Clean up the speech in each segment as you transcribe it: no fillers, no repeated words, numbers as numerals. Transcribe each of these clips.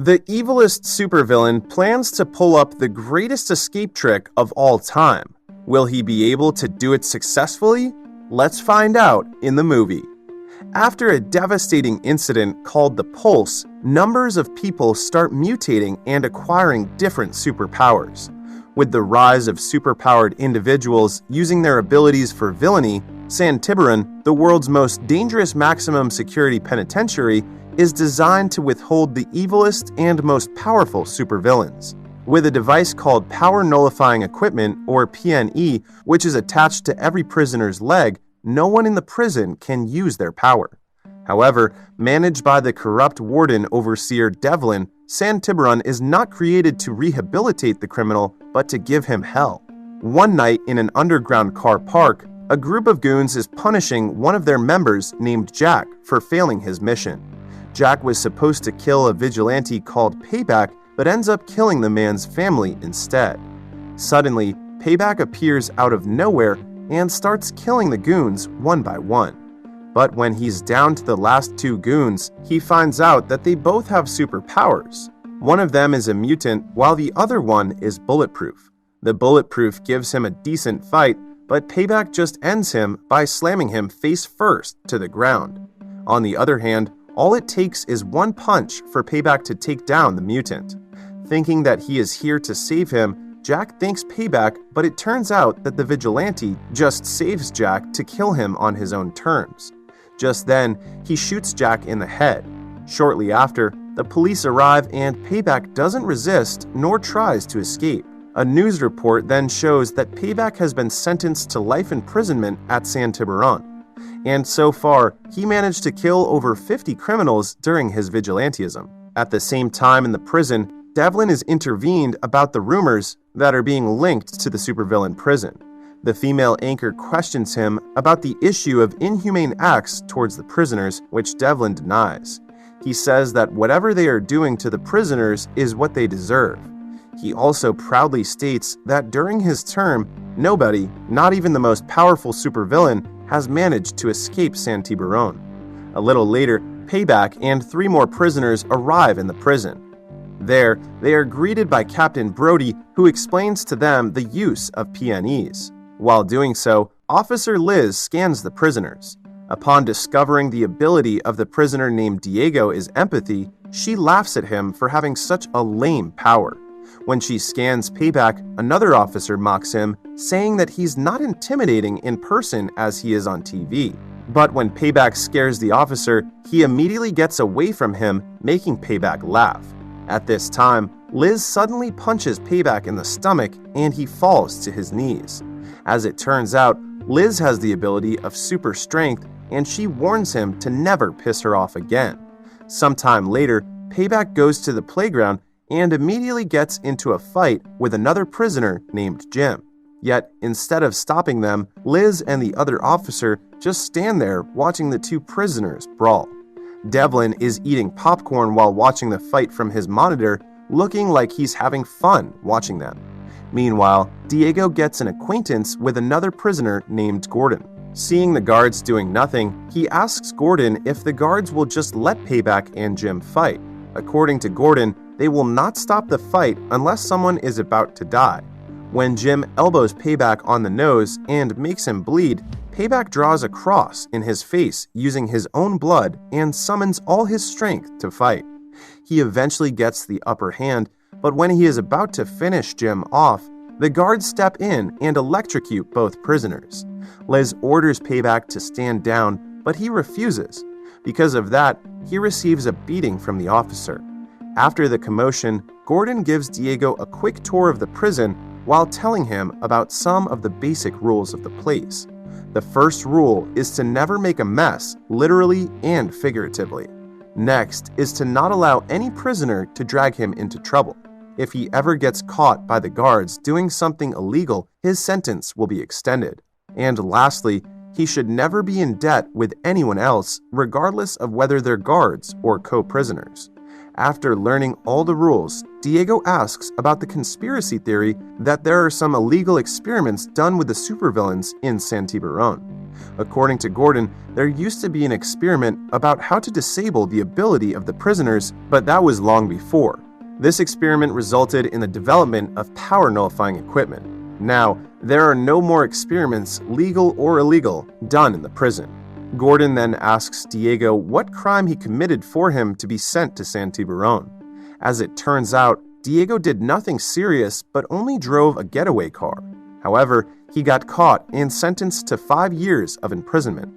The evilest supervillain plans to pull up the greatest escape trick of all time. Will he be able to do it successfully? Let's find out in the movie. After a devastating incident called the Pulse, numbers of people start mutating and acquiring different superpowers. With the rise of superpowered individuals using their abilities for villainy, San Tiburon, the world's most dangerous maximum security penitentiary, is designed to withhold the evilest and most powerful supervillains. With a device called Power Nullifying Equipment, or PNE, which is attached to every prisoner's leg, no one in the prison can use their power. However, managed by the corrupt warden overseer Devlin, San Tiburon is not created to rehabilitate the criminal, but to give him hell. One night in an underground car park, a group of goons is punishing one of their members named Jack for failing his mission. Jack was supposed to kill a vigilante called Payback, but ends up killing the man's family instead. Suddenly, Payback appears out of nowhere and starts killing the goons one by one. But when he's down to the last two goons, he finds out that they both have superpowers. One of them is a mutant, while the other one is bulletproof. The bulletproof gives him a decent fight, but Payback just ends him by slamming him face first to the ground. On the other hand, all it takes is one punch for Payback to take down the mutant. Thinking that he is here to save him, Jack thanks Payback, but it turns out that the vigilante just saves Jack to kill him on his own terms. Just then, he shoots Jack in the head. Shortly after, the police arrive and Payback doesn't resist nor tries to escape. A news report then shows that Payback has been sentenced to life imprisonment at San Tiburon. And so far, he managed to kill over 50 criminals during his vigilantism. At the same time in the prison, Devlin is intervened about the rumors that are being linked to the supervillain prison. The female anchor questions him about the issue of inhumane acts towards the prisoners, which Devlin denies. He says that whatever they are doing to the prisoners is what they deserve. He also proudly states that during his term, nobody, not even the most powerful supervillain, has managed to escape San Tiburon. A little later, Payback and 3 more prisoners arrive in the prison. There, they are greeted by Captain Brody, who explains to them the use of PNEs. While doing so, Officer Liz scans the prisoners. Upon discovering the ability of the prisoner named Diego is empathy, she laughs at him for having such a lame power. When she scans Payback, another officer mocks him, saying that he's not intimidating in person as he is on TV. But when Payback scares the officer, he immediately gets away from him, making Payback laugh. At this time, Liz suddenly punches Payback in the stomach and he falls to his knees. As it turns out, Liz has the ability of super strength and she warns him to never piss her off again. Sometime later, Payback goes to the playground and immediately gets into a fight with another prisoner named Jim. Yet, instead of stopping them, Liz and the other officer just stand there watching the 2 prisoners brawl. Devlin is eating popcorn while watching the fight from his monitor, looking like he's having fun watching them. Meanwhile, Diego gets an acquaintance with another prisoner named Gordon. Seeing the guards doing nothing, he asks Gordon if the guards will just let Payback and Jim fight. According to Gordon, they will not stop the fight unless someone is about to die. When Jim elbows Payback on the nose and makes him bleed, Payback draws a cross in his face using his own blood and summons all his strength to fight. He eventually gets the upper hand, but when he is about to finish Jim off, the guards step in and electrocute both prisoners. Liz orders Payback to stand down, but he refuses. Because of that, he receives a beating from the officer. After the commotion, Gordon gives Diego a quick tour of the prison while telling him about some of the basic rules of the place. The first rule is to never make a mess, literally and figuratively. Next is to not allow any prisoner to drag him into trouble. If he ever gets caught by the guards doing something illegal, his sentence will be extended. And lastly, he should never be in debt with anyone else, regardless of whether they're guards or co-prisoners. After learning all the rules, Diego asks about the conspiracy theory that there are some illegal experiments done with the supervillains in San Tiburon. According to Gordon, there used to be an experiment about how to disable the ability of the prisoners, but that was long before. This experiment resulted in the development of power nullifying equipment. Now, there are no more experiments, legal or illegal, done in the prison. Gordon then asks Diego what crime he committed for him to be sent to San Tiburon. As it turns out, Diego did nothing serious but only drove a getaway car. However, he got caught and sentenced to 5 years of imprisonment.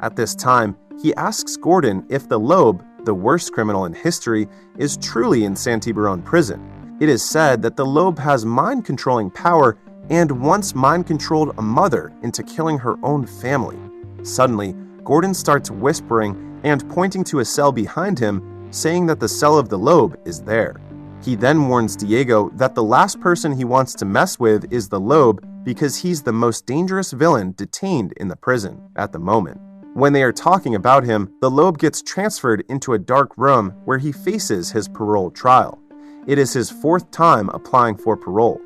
At this time, he asks Gordon if the Lobe, the worst criminal in history, is truly in San Tiburon prison. It is said that the Lobe has mind-controlling power and once mind-controlled a mother into killing her own family. Suddenly, Gordon starts whispering and pointing to a cell behind him, saying that the cell of the Lobe is there. He then warns Diego that the last person he wants to mess with is the Lobe because he's the most dangerous villain detained in the prison at the moment. When they are talking about him, the Lobe gets transferred into a dark room where he faces his parole trial. It is his 4th time applying for parole.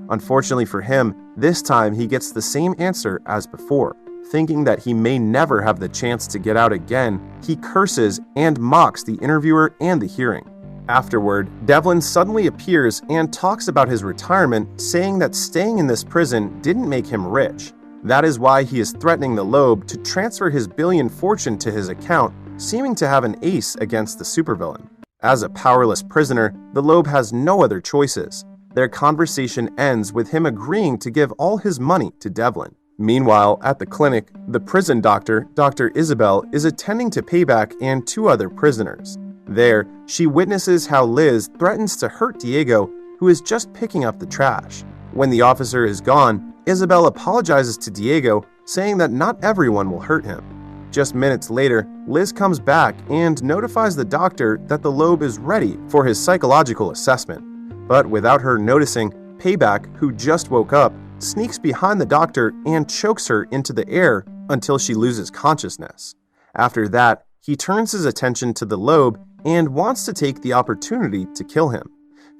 Unfortunately for him, this time he gets the same answer as before. Thinking that he may never have the chance to get out again, he curses and mocks the interviewer and the hearing. Afterward, Devlin suddenly appears and talks about his retirement, saying that staying in this prison didn't make him rich. That is why he is threatening the Lobe to transfer his billion fortune to his account, seeming to have an ace against the supervillain. As a powerless prisoner, the Lobe has no other choices. Their conversation ends with him agreeing to give all his money to Devlin. Meanwhile, at the clinic, the prison doctor, Dr. Isabel, is attending to Payback and 2 other prisoners. There, she witnesses how Liz threatens to hurt Diego, who is just picking up the trash. When the officer is gone, Isabel apologizes to Diego, saying that not everyone will hurt him. Just minutes later, Liz comes back and notifies the doctor that the Lobe is ready for his psychological assessment. But without her noticing, Payback, who just woke up, sneaks behind the doctor and chokes her into the air until she loses consciousness. After that, he turns his attention to the Lobe and wants to take the opportunity to kill him.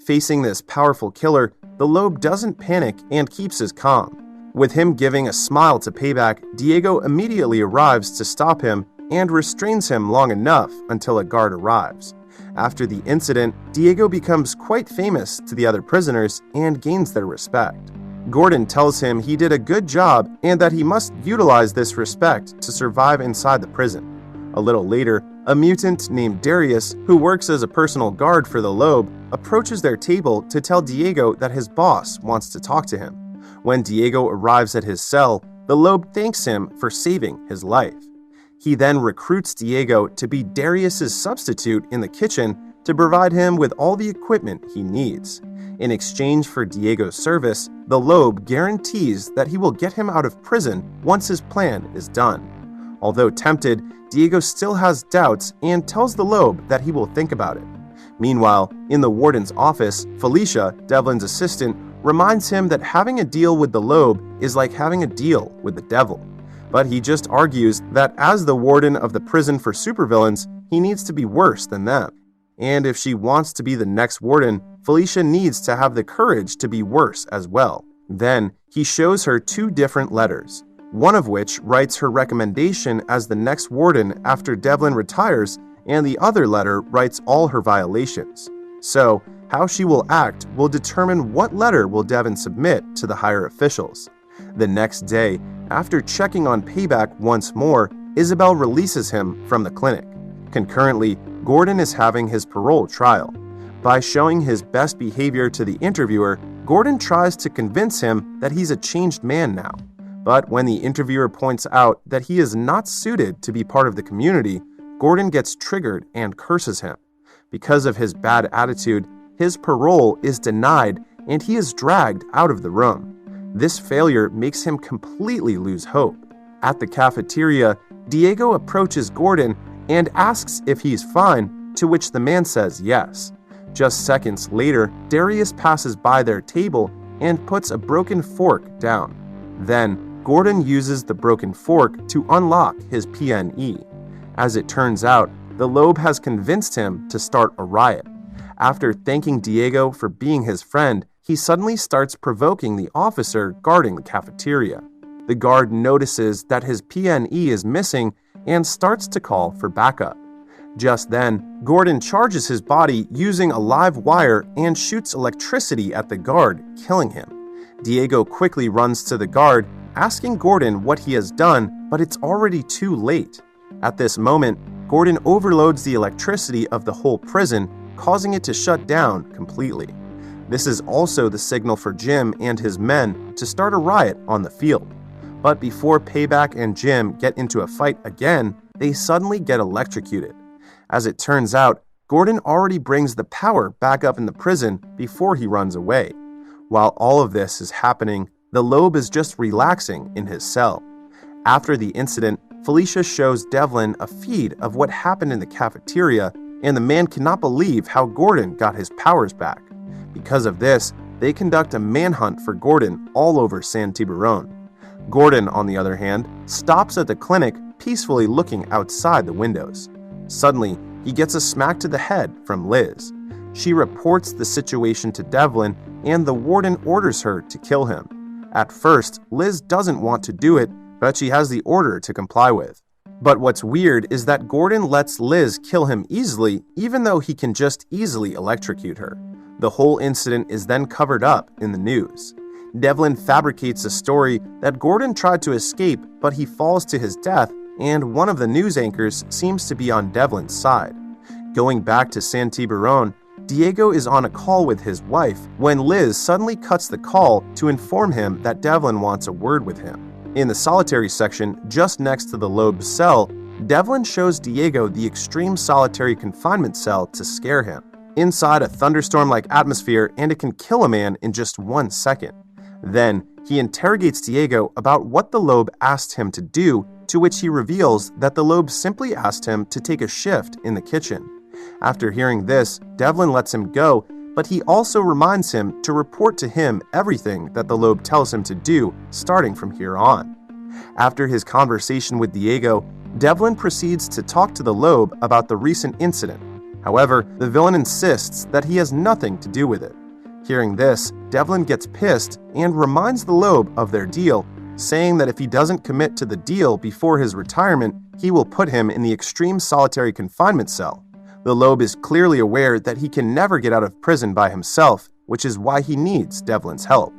Facing this powerful killer, the Lobe doesn't panic and keeps his calm. With him giving a smile to Payback, Diego immediately arrives to stop him and restrains him long enough until a guard arrives. After the incident, Diego becomes quite famous to the other prisoners and gains their respect. Gordon tells him he did a good job and that he must utilize this respect to survive inside the prison. A little later, a mutant named Darius, who works as a personal guard for the Lobe, approaches their table to tell Diego that his boss wants to talk to him. When Diego arrives at his cell, the Lobe thanks him for saving his life. He then recruits Diego to be Darius's substitute in the kitchen to provide him with all the equipment he needs. In exchange for Diego's service, the Lobe guarantees that he will get him out of prison once his plan is done. Although tempted, Diego still has doubts and tells the Lobe that he will think about it. Meanwhile, in the warden's office, Felicia, Devlin's assistant, reminds him that having a deal with the Lobe is like having a deal with the devil. But he just argues that as the warden of the prison for supervillains, he needs to be worse than them. And if she wants to be the next warden, Felicia needs to have the courage to be worse as well. Then, he shows her 2 different letters, one of which writes her recommendation as the next warden after Devlin retires, and the other letter writes all her violations. So, how she will act will determine what letter will Devlin submit to the higher officials. The next day, after checking on Payback once more, Isabel releases him from the clinic. Concurrently, Gordon is having his parole trial. By showing his best behavior to the interviewer, Gordon tries to convince him that he's a changed man now. But when the interviewer points out that he is not suited to be part of the community, Gordon gets triggered and curses him. Because of his bad attitude, his parole is denied and he is dragged out of the room. This failure makes him completely lose hope. At the cafeteria, Diego approaches Gordon and asks if he's fine, to which the man says yes. Just seconds later, Darius passes by their table and puts a broken fork down. Then, Gordon uses the broken fork to unlock his PNE. As it turns out, the Lobe has convinced him to start a riot. After thanking Diego for being his friend, he suddenly starts provoking the officer guarding the cafeteria. The guard notices that his PNE is missing and starts to call for backup. Just then, Gordon charges his body using a live wire and shoots electricity at the guard, killing him. Diego quickly runs to the guard, asking Gordon what he has done, but it's already too late. At this moment, Gordon overloads the electricity of the whole prison, causing it to shut down completely. This is also the signal for Jim and his men to start a riot on the field. But before Payback and Jim get into a fight again, they suddenly get electrocuted. As it turns out, Gordon already brings the power back up in the prison before he runs away. While all of this is happening, the Loeb is just relaxing in his cell. After the incident, Felicia shows Devlin a feed of what happened in the cafeteria, and the man cannot believe how Gordon got his powers back. Because of this, they conduct a manhunt for Gordon all over San Tiburon. Gordon, on the other hand, stops at the clinic, peacefully looking outside the windows. Suddenly, he gets a smack to the head from Liz. She reports the situation to Devlin, and the warden orders her to kill him. At first, Liz doesn't want to do it, but she has the order to comply with. But what's weird is that Gordon lets Liz kill him easily, even though he can just easily electrocute her. The whole incident is then covered up in the news. Devlin fabricates a story that Gordon tried to escape, but he falls to his death, and one of the news anchors seems to be on Devlin's side. Going back to San Tiburon, Diego is on a call with his wife when Liz suddenly cuts the call to inform him that Devlin wants a word with him. In the solitary section, just next to the Loeb's cell, Devlin shows Diego the extreme solitary confinement cell to scare him. Inside a thunderstorm-like atmosphere, and it can kill a man in just 1 second. Then, he interrogates Diego about what the Loeb asked him to do, to which he reveals that the Loeb simply asked him to take a shift in the kitchen. After hearing this, Devlin lets him go, but he also reminds him to report to him everything that the Loeb tells him to do, starting from here on. After his conversation with Diego, Devlin proceeds to talk to the Loeb about the recent incident. However, the villain insists that he has nothing to do with it. Hearing this, Devlin gets pissed and reminds the Loeb of their deal, saying that if he doesn't commit to the deal before his retirement, he will put him in the extreme solitary confinement cell. The Loeb is clearly aware that he can never get out of prison by himself, which is why he needs Devlin's help.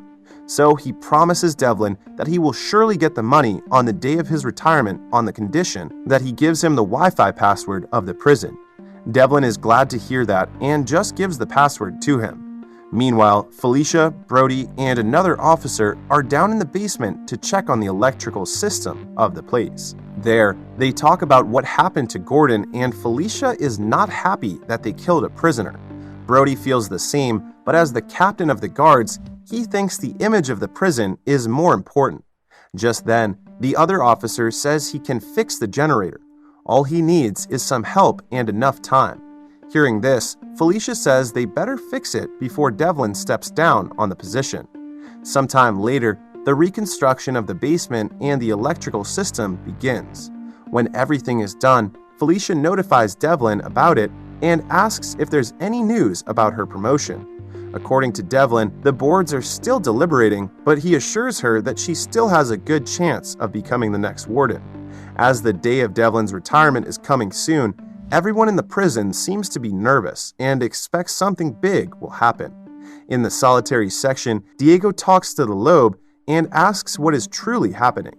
So he promises Devlin that he will surely get the money on the day of his retirement on the condition that he gives him the Wi-Fi password of the prison. Devlin is glad to hear that and just gives the password to him. Meanwhile, Felicia, Brody, and another officer are down in the basement to check on the electrical system of the place. There, they talk about what happened to Gordon, and Felicia is not happy that they killed a prisoner. Brody feels the same, but as the captain of the guards, he thinks the image of the prison is more important. Just then, the other officer says he can fix the generator. All he needs is some help and enough time. Hearing this, Felicia says they better fix it before Devlin steps down on the position. Sometime later, the reconstruction of the basement and the electrical system begins. When everything is done, Felicia notifies Devlin about it and asks if there's any news about her promotion. According to Devlin, the boards are still deliberating, but he assures her that she still has a good chance of becoming the next warden. As the day of Devlin's retirement is coming soon, everyone in the prison seems to be nervous and expects something big will happen. In the solitary section, Diego talks to the Loeb and asks what is truly happening.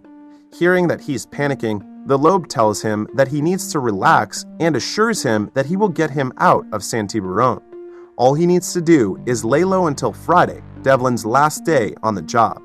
Hearing that he's panicking, the Loeb tells him that he needs to relax and assures him that he will get him out of San Tiburon. All he needs to do is lay low until Friday, Devlin's last day on the job.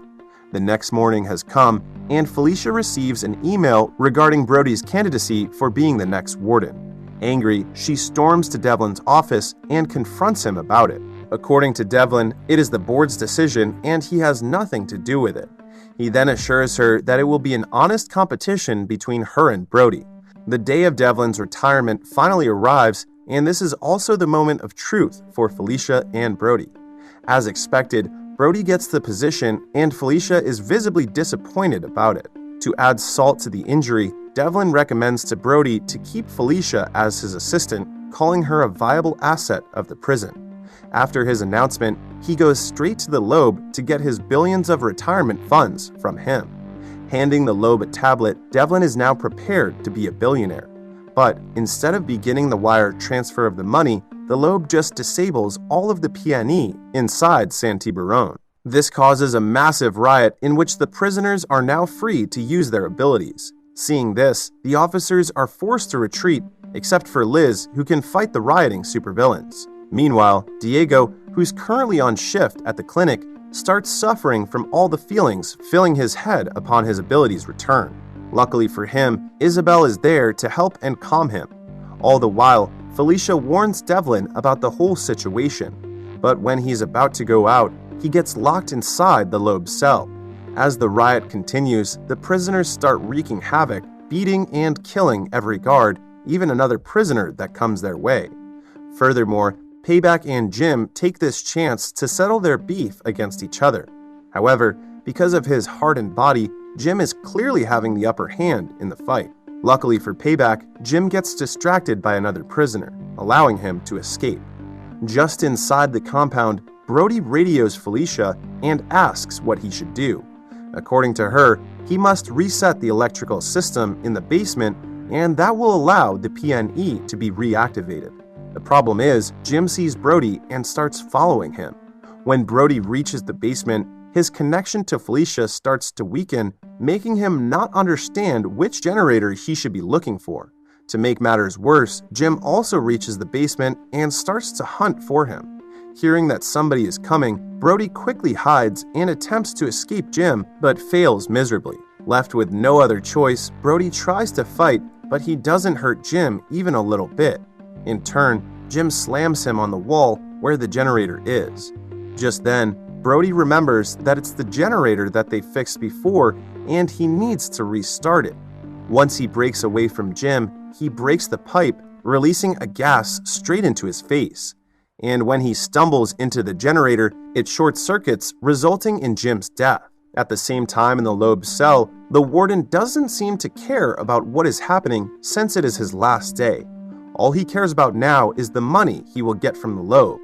The next morning has come, and Felicia receives an email regarding Brody's candidacy for being the next warden. Angry, she storms to Devlin's office and confronts him about it. According to Devlin, it is the board's decision and he has nothing to do with it. He then assures her that it will be an honest competition between her and Brody. The day of Devlin's retirement finally arrives, and this is also the moment of truth for Felicia and Brody. As expected, Brody gets the position, and Felicia is visibly disappointed about it. To add salt to the injury, Devlin recommends to Brody to keep Felicia as his assistant, calling her a viable asset of the prison. After his announcement, he goes straight to the Loeb to get his billions of retirement funds from him. Handing the Loeb a tablet, Devlin is now prepared to be a billionaire. But instead of beginning the wire transfer of the money, the Loeb just disables all of the PNE inside Saint-Tiburon. This causes a massive riot in which the prisoners are now free to use their abilities. Seeing this, the officers are forced to retreat, except for Liz, who can fight the rioting supervillains. Meanwhile, Diego, who's currently on shift at the clinic, starts suffering from all the feelings filling his head upon his abilities' return. Luckily for him, Isabel is there to help and calm him. All the while, Felicia warns Devlin about the whole situation. But when he's about to go out, he gets locked inside the Loeb cell. As the riot continues, the prisoners start wreaking havoc, beating and killing every guard, even another prisoner that comes their way. Furthermore, Payback and Jim take this chance to settle their beef against each other. However, because of his hardened body, Jim is clearly having the upper hand in the fight. Luckily for Payback, Jim gets distracted by another prisoner, allowing him to escape. Just inside the compound, Brody radios Felicia and asks what he should do. According to her, he must reset the electrical system in the basement, and that will allow the PNE to be reactivated. The problem is, Jim sees Brody and starts following him. When Brody reaches the basement, his connection to Felicia starts to weaken, making him not understand which generator he should be looking for. To make matters worse, Jim also reaches the basement and starts to hunt for him. Hearing that somebody is coming, Brody quickly hides and attempts to escape Jim, but fails miserably. Left with no other choice, Brody tries to fight, but he doesn't hurt Jim even a little bit. In turn, Jim slams him on the wall where the generator is. Just then, Brody remembers that it's the generator that they fixed before, and he needs to restart it. Once he breaks away from Jim, he breaks the pipe, releasing a gas straight into his face. And when he stumbles into the generator, it short circuits, resulting in Jim's death. At the same time in the Loeb cell, the warden doesn't seem to care about what is happening since it is his last day. All he cares about now is the money he will get from the Loeb.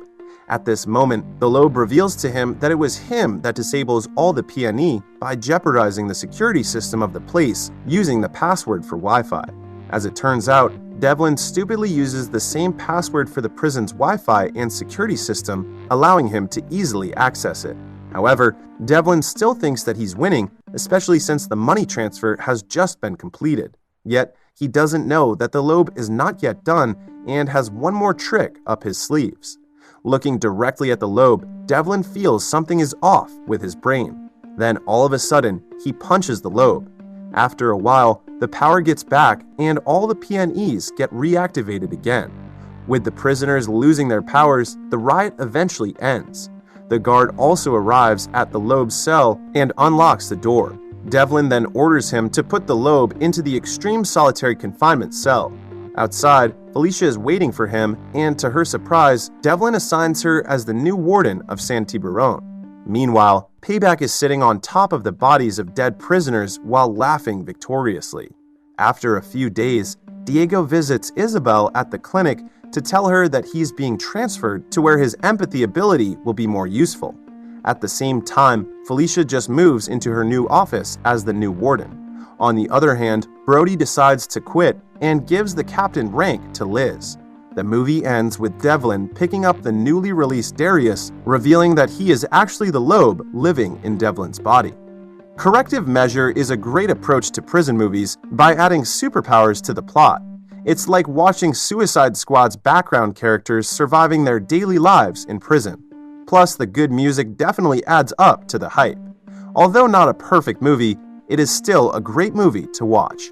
At this moment, the Loeb reveals to him that it was him that disables all the PNE by jeopardizing the security system of the place using the password for Wi-Fi. As it turns out, Devlin stupidly uses the same password for the prison's Wi-Fi and security system, allowing him to easily access it. However, Devlin still thinks that he's winning, especially since the money transfer has just been completed. Yet, he doesn't know that the Loeb is not yet done and has one more trick up his sleeves. Looking directly at the Loeb, Devlin feels something is off with his brain. Then all of a sudden, he punches the Loeb. After a while, the power gets back and all the PNEs get reactivated again. With the prisoners losing their powers, the riot eventually ends. The guard also arrives at the Loeb cell and unlocks the door. Devlin then orders him to put the Loeb into the extreme solitary confinement cell. Outside, Felicia is waiting for him, and to her surprise, Devlin assigns her as the new warden of Saint-Tiburon. Meanwhile, Payback is sitting on top of the bodies of dead prisoners while laughing victoriously. After a few days, Diego visits Isabel at the clinic to tell her that he's being transferred to where his empathy ability will be more useful. At the same time, Felicia just moves into her new office as the new warden. On the other hand, Brody decides to quit and gives the captain rank to Liz. The movie ends with Devlin picking up the newly released Darius, revealing that he is actually the Loeb living in Devlin's body. Corrective measure is a great approach to prison movies by adding superpowers to the plot. It's like watching Suicide Squad's background characters surviving their daily lives in prison. Plus, the good music definitely adds up to the hype. Although not a perfect movie, it is still a great movie to watch.